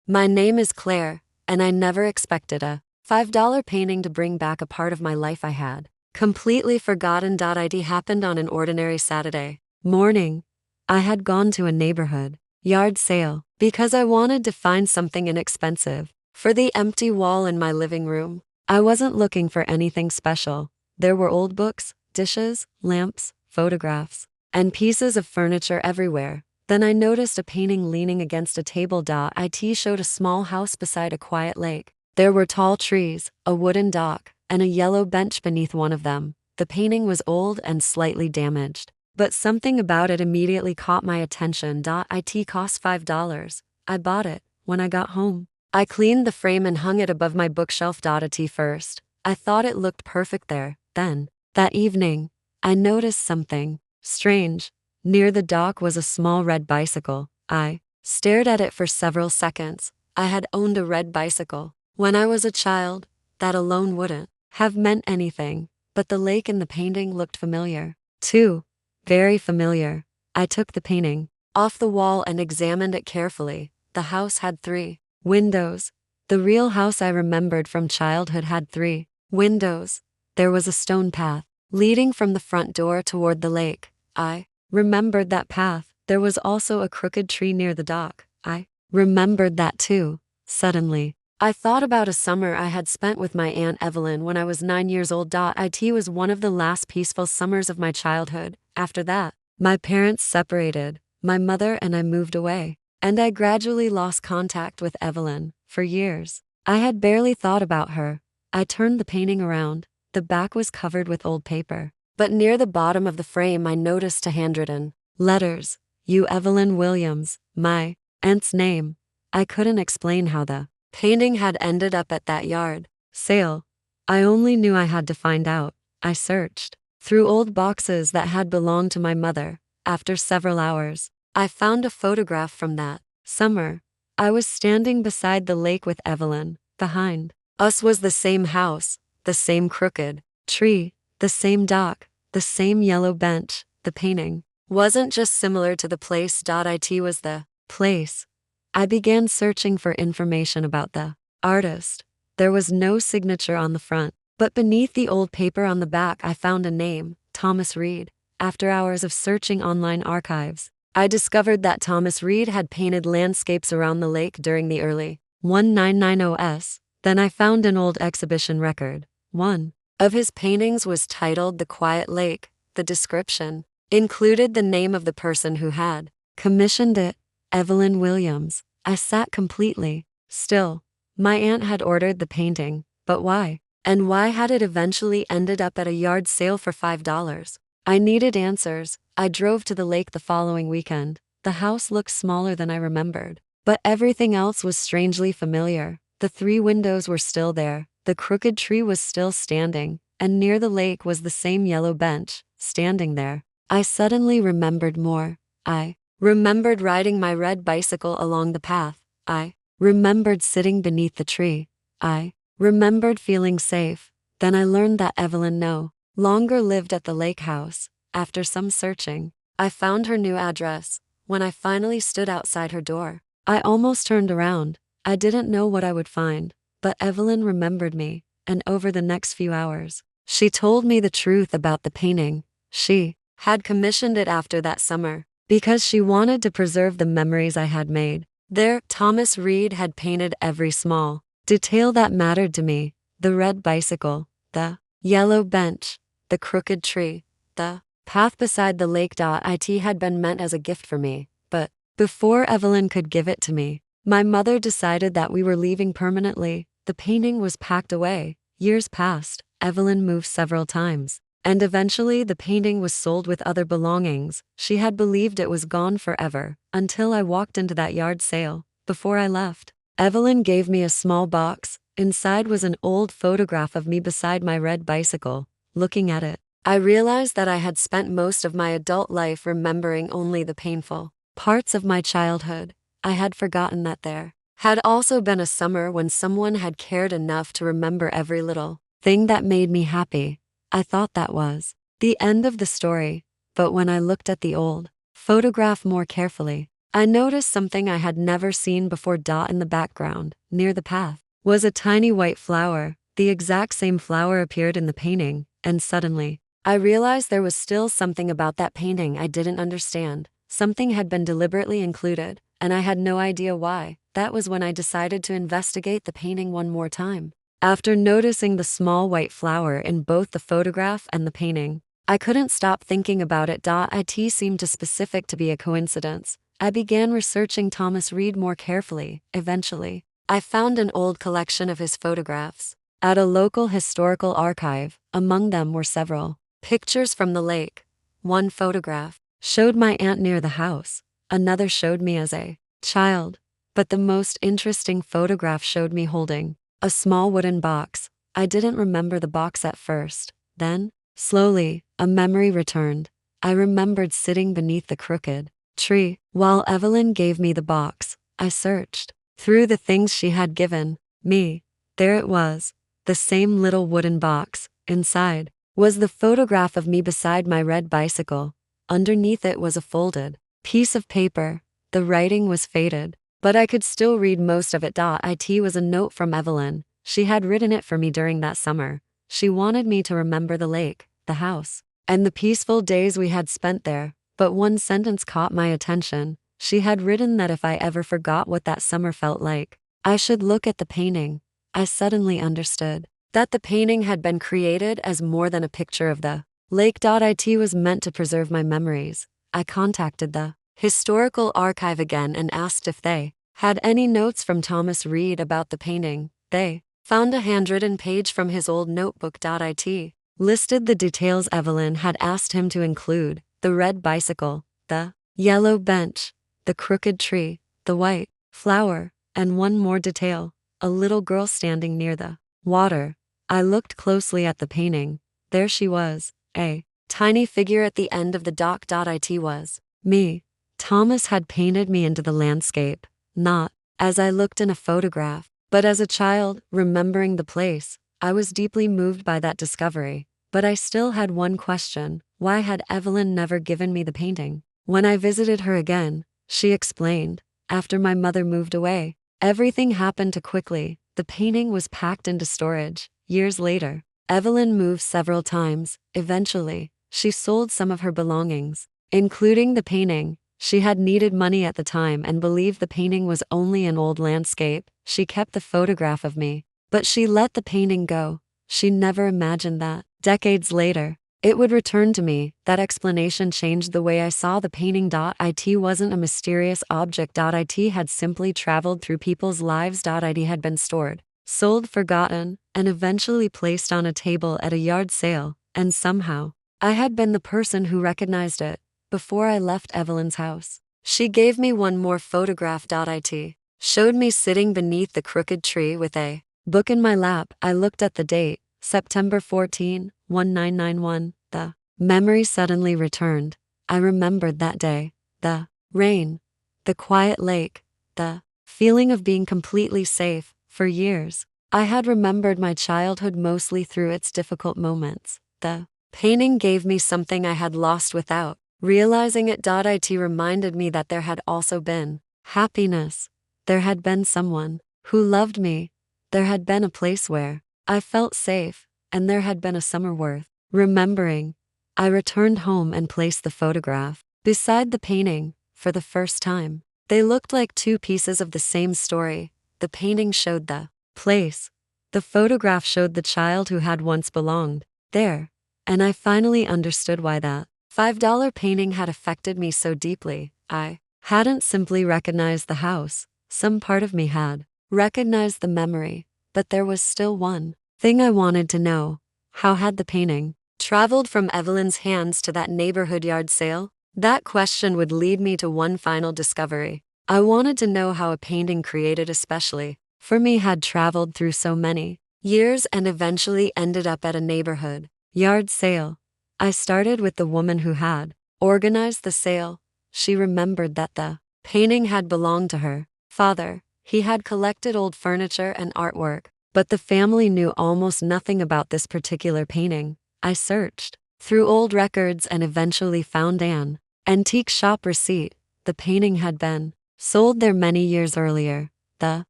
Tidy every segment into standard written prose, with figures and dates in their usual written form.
My name is Claire, and I never expected a $5 painting to bring back a part of my life I had completely forgotten. It happened on an ordinary Saturday morning. I had gone to a neighborhood yard sale because I wanted to find something inexpensive for the empty wall in my living room. I wasn't looking for anything special. There were old books, dishes, lamps, photographs, and pieces of furniture everywhere. Then I noticed a painting leaning against a table. It showed a small house beside a quiet lake. There were tall trees, a wooden dock, and a yellow bench beneath one of them. The painting was old and slightly damaged, but something about it immediately caught my attention. It cost $5. I bought it when I got home. I cleaned the frame and hung it above my bookshelf. At first, I thought it looked perfect there. Then, that evening, I noticed something strange. Near the dock was a small red bicycle. I stared at it for several seconds. I had owned a red bicycle when I was a child. That alone wouldn't have meant anything, but the lake in the painting looked familiar, too. Very familiar. I took the painting off the wall and examined it carefully. The house had 3 windows. The real house I remembered from childhood had 3 windows. There was a stone path leading from the front door toward the lake. I remembered that path. There was also a crooked tree near the dock. I remembered that too. Suddenly, I thought about a summer I had spent with my Aunt Evelyn when I was 9 years old. It was one of the last peaceful summers of my childhood. After that, my parents separated. My mother and I moved away, and I gradually lost contact with Evelyn. For years, I had barely thought about her. I turned the painting around. The back was covered with old paper, but near the bottom of the frame I noticed a handwritten letters. You Evelyn Williams, my aunt's name. I couldn't explain how the painting had ended up at that yard sale. I only knew I had to find out. I searched through old boxes that had belonged to my mother. After several hours, I found a photograph from that summer. I was standing beside the lake with Evelyn. Behind us was the same house, the same crooked tree, the same dock, the same yellow bench. The painting wasn't just similar to the place. It was the place. I began searching for information about the artist. There was no signature on the front, but beneath the old paper on the back I found a name, Thomas Reed. After hours of searching online archives, I discovered that Thomas Reed had painted landscapes around the lake during the early 1990s. Then I found an old exhibition record. One of his paintings was titled The Quiet Lake. The description included the name of the person who had commissioned it, Evelyn Williams. I sat completely still. My aunt had ordered the painting, but why? And why had it eventually ended up at a yard sale for $5? I needed answers. I drove to the lake the following weekend. The house looked smaller than I remembered, but everything else was strangely familiar. The 3 windows were still there, the crooked tree was still standing, and near the lake was the same yellow bench, standing there. I suddenly remembered more. I remembered riding my red bicycle along the path. I remembered sitting beneath the tree. I remembered feeling safe. Then I learned that Evelyn no longer lived at the lake house. After some searching, I found her new address. When I finally stood outside her door, I almost turned around. I didn't know what I would find, but Evelyn remembered me, and over the next few hours, she told me the truth about the painting. She had commissioned it after that summer because she wanted to preserve the memories I had made. There, Thomas Reed had painted every small detail that mattered to me: the red bicycle, the yellow bench, the crooked tree, the path beside the lake. It had been meant as a gift for me, but before Evelyn could give it to me, my mother decided that we were leaving permanently. The painting was packed away. Years passed. Evelyn moved several times, and eventually the painting was sold with other belongings. She had believed it was gone forever, until I walked into that yard sale. Before I left, Evelyn gave me a small box. Inside was an old photograph of me beside my red bicycle. Looking at it, I realized that I had spent most of my adult life remembering only the painful parts of my childhood. I had forgotten that there had also been a summer when someone had cared enough to remember every little thing that made me happy. I thought that was the end of the story, but when I looked at the old photograph more carefully, I noticed something I had never seen before. In the background, near the path, was a tiny white flower. The exact same flower appeared in the painting, and suddenly, I realized there was still something about that painting I didn't understand. Something had been deliberately included, and I had no idea why. That was when I decided to investigate the painting one more time. After noticing the small white flower in both the photograph and the painting, I couldn't stop thinking about it. It seemed too specific to be a coincidence. I began researching Thomas Reid more carefully. Eventually, I found an old collection of his photographs at a local historical archive. Among them were several pictures from the lake. One photograph showed my aunt near the house, another showed me as a child, but the most interesting photograph showed me holding a small wooden box. I didn't remember the box at first. Then, slowly, a memory returned. I remembered sitting beneath the crooked tree while Evelyn gave me the box. I searched through the things she had given me. There it was, the same little wooden box. Inside was the photograph of me beside my red bicycle. Underneath it was a folded piece of paper. The writing was faded, but I could still read most of it. It was a note from Evelyn. She had written it for me during that summer. She wanted me to remember the lake, the house, and the peaceful days we had spent there. But one sentence caught my attention. She had written that if I ever forgot what that summer felt like, I should look at the painting. I suddenly understood that the painting had been created as more than a picture of the lake. It was meant to preserve my memories. I contacted the historical archive again and asked if they had any notes from Thomas Reid about the painting. They found a handwritten page from his old notebook. It listed the details Evelyn had asked him to include: the red bicycle, the yellow bench, the crooked tree, the white flower, and one more detail: a little girl standing near the water. I looked closely at the painting. There she was, a tiny figure at the end of the dock. It was me. Thomas had painted me into the landscape, not as I looked in a photograph, but as a child, remembering the place. I was deeply moved by that discovery, but I still had one question: why had Evelyn never given me the painting? When I visited her again, she explained, after my mother moved away, everything happened too quickly. The painting was packed into storage. Years later, Evelyn moved several times. Eventually, she sold some of her belongings, including the painting. She had needed money at the time and believed the painting was only an old landscape. She kept the photograph of me, but she let the painting go. She never imagined that, decades later, it would return to me. That explanation changed the way I saw the painting. It wasn't a mysterious object. It had simply traveled through people's lives. It had been stored, sold, forgotten, and eventually placed on a table at a yard sale, and somehow, I had been the person who recognized it. Before I left Evelyn's house, she gave me one more photograph. It showed me sitting beneath the crooked tree with a book in my lap. I looked at the date, September 14, 1991. The memory suddenly returned. I remembered that day, the rain, the quiet lake, the feeling of being completely safe. For years, I had remembered my childhood mostly through its difficult moments. The painting gave me something I had lost without realizing it. It reminded me that there had also been happiness. There had been someone who loved me. There had been a place where I felt safe, and there had been a summer worth remembering. I returned home and placed the photograph beside the painting. For the first time, they looked like two pieces of the same story. The painting showed the place. The photograph showed the child who had once belonged there. And I finally understood why that $5 painting had affected me so deeply. I hadn't simply recognized the house. Some part of me had recognized the memory, but there was still one thing I wanted to know. How had the painting traveled from Evelyn's hands to that neighborhood yard sale? That question would lead me to one final discovery. I wanted to know how a painting created especially for me had traveled through so many years and eventually ended up at a neighborhood yard sale. I started with the woman who had organized the sale. She remembered that the painting had belonged to her father. He had collected old furniture and artwork, but the family knew almost nothing about this particular painting. I searched through old records and eventually found an antique shop receipt. The painting had been sold there many years earlier. The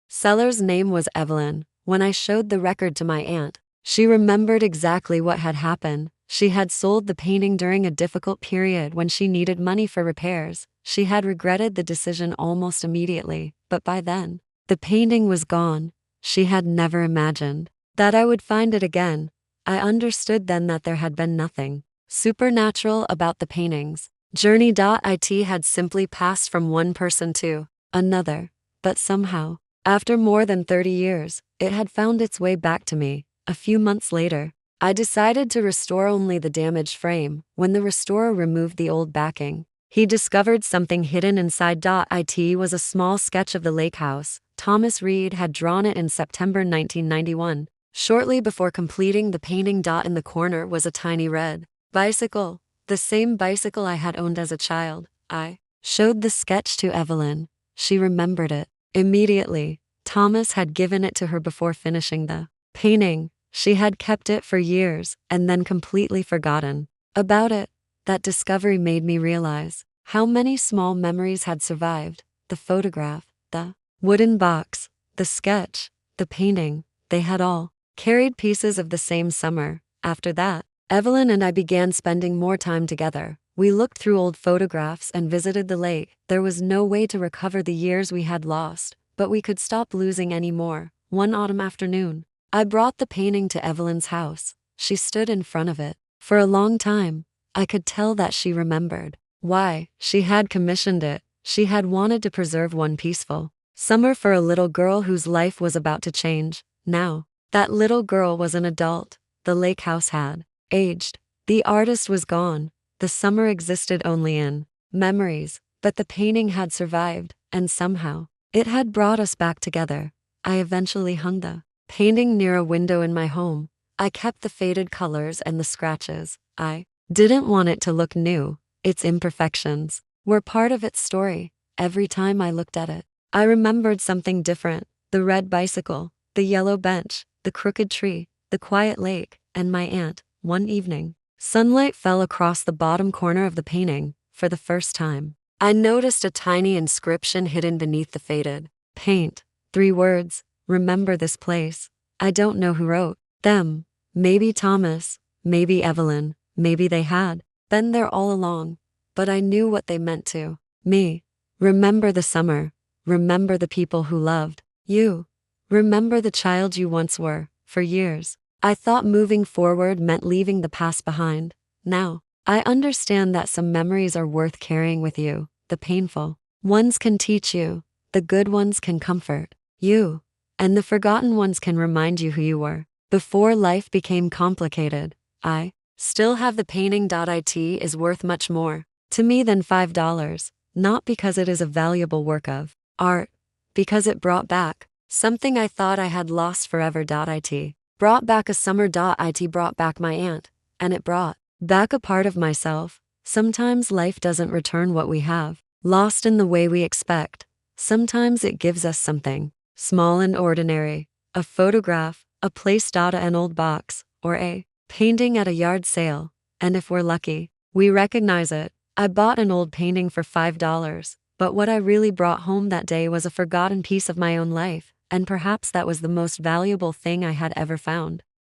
seller's name was Evelyn. When I showed the record to my aunt, she remembered exactly what had happened. She had sold the painting during a difficult period when she needed money for repairs. She had regretted the decision almost immediately, but by then, the painting was gone. She had never imagined that I would find it again. I understood then that there had been nothing supernatural about the paintings. Journey.it had simply passed from one person to another, but somehow, after more than 30 years, it had found its way back to me. A few months later, I decided to restore only the damaged frame. When the restorer removed the old backing, he discovered something hidden inside. It was a small sketch of the lake house. Thomas Reed had drawn it in September 1991. Shortly before completing the painting. In the corner was a tiny red bicycle, the same bicycle I had owned as a child. I showed the sketch to Evelyn. She remembered it immediately. Thomas had given it to her before finishing the painting. She had kept it for years and then completely forgotten about it. That discovery made me realize how many small memories had survived. The photograph, the wooden box, the sketch, the painting, they had all carried pieces of the same summer. After that, Evelyn and I began spending more time together. We looked through old photographs and visited the lake. There was no way to recover the years we had lost, but we could stop losing any more. One autumn afternoon, I brought the painting to Evelyn's house. She stood in front of it. For a long time, I could tell that she remembered why she had commissioned it. She had wanted to preserve one peaceful summer for a little girl whose life was about to change. Now, that little girl was an adult. The lake house had aged. The artist was gone. The summer existed only in memories, but the painting had survived, and somehow, it had brought us back together. I eventually hung the painting near a window in my home. I kept the faded colors and the scratches. I didn't want it to look new. Its imperfections were part of its story. Every time I looked at it, I remembered something different. The red bicycle, the yellow bench, the crooked tree, the quiet lake, and my aunt. One evening, sunlight fell across the bottom corner of the painting. For the first time, I noticed a tiny inscription hidden beneath the faded paint. 3 words: remember this place. I don't know who wrote them. Maybe Thomas, maybe Evelyn, maybe they had been there all along. But I knew what they meant to me. Remember the summer. Remember the people who loved you. Remember the child you once were. For years, I thought moving forward meant leaving the past behind. Now, I understand that some memories are worth carrying with you. The painful ones can teach you, the good ones can comfort you, and the forgotten ones can remind you who you were before life became complicated. I still have the painting. It is worth much more to me than $5, not because it is a valuable work of art, because it brought back something I thought I had lost forever. It brought back a summer. It brought back my aunt, and it brought back a part of myself. Sometimes life doesn't return what we have lost in the way we expect. Sometimes it gives us something small and ordinary: a photograph, a place. An old box, or a painting at a yard sale. And if we're lucky, we recognize it. I bought an old painting for $5, but what I really brought home that day was a forgotten piece of my own life, and perhaps that was the most valuable thing I had ever found.